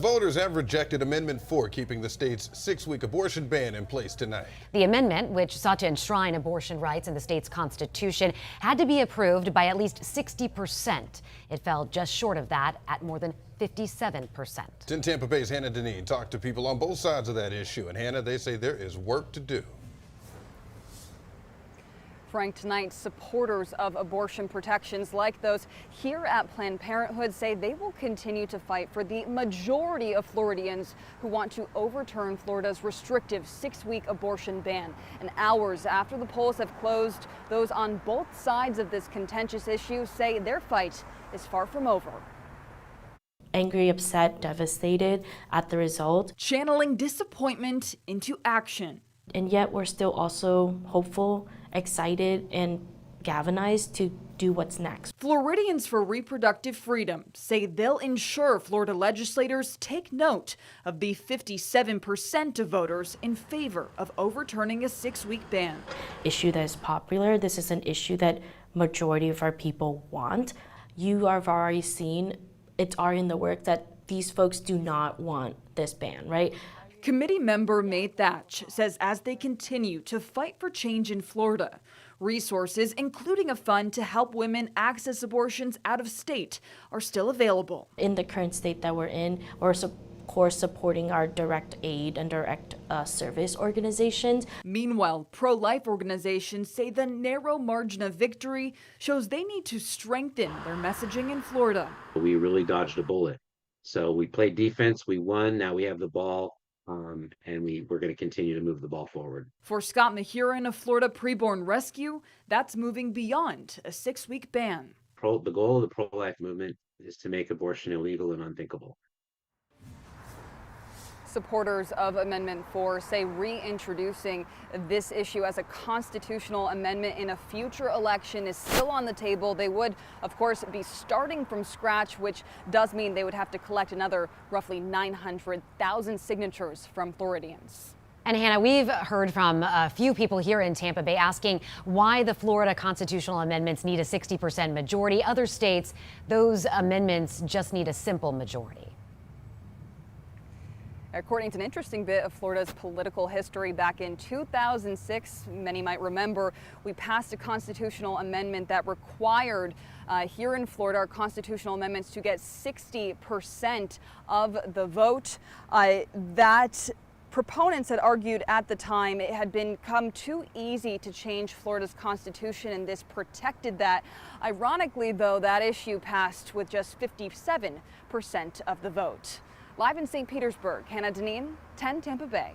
Voters have rejected Amendment 4, keeping the state's 6-week abortion ban in place tonight. The amendment, which sought to enshrine abortion rights in the state's constitution, had to be approved by at least 60%. It fell just short of that at more than 57%. In Tampa Bay's Hannah Deneen talked to people on both sides of that issue. And Hannah, they say there is work to do. Frank, tonight, supporters of abortion protections like those here at Planned Parenthood say they will continue to fight for the majority of Floridians who want to overturn Florida's restrictive 6-week abortion ban. And hours after the polls have closed, those on both sides of this contentious issue say their fight is far from over. Angry, upset, devastated at the result. Channeling disappointment into action. And yet we're still also hopeful, excited, and galvanized to do what's next. Floridians for Reproductive Freedom say they'll ensure Florida legislators take note of the 57% of voters in favor of overturning a 6-week ban. Issue that is popular. This is an issue that majority of our people want. You have already seen, it's already in the work that these folks do not want this ban, right? Committee member May Thatch says as they continue to fight for change in Florida, resources, including a fund to help women access abortions out of state, are still available. In the current state that we're in, we're of course supporting our direct aid and direct service organizations. Meanwhile, pro-life organizations say the narrow margin of victory shows they need to strengthen their messaging in Florida. We really dodged a bullet. So we played defense, we won, now we have the ball. And we're going to continue to move the ball forward. For Scott Mahurin of Florida Preborn Rescue, that's moving beyond a 6-week ban. The goal of the pro-life movement is to make abortion illegal and unthinkable. Supporters of Amendment 4 say reintroducing this issue as a constitutional amendment in a future election is still on the table. They would, of course, be starting from scratch, which does mean they would have to collect another roughly 900,000 signatures from Floridians. And Hannah, we've heard from a few people here in Tampa Bay asking why the Florida constitutional amendments need a 60% majority. Other states, those amendments just need a simple majority. According to an interesting bit of Florida's political history, back in 2006, many might remember, we passed a constitutional amendment that required here in Florida our constitutional amendments to get 60% of the vote. That proponents had argued at the time it had become too easy to change Florida's constitution, and this protected that. Ironically, though, that issue passed with just 57% of the vote. Live in St. Petersburg, Hannah Deneen, 10 Tampa Bay.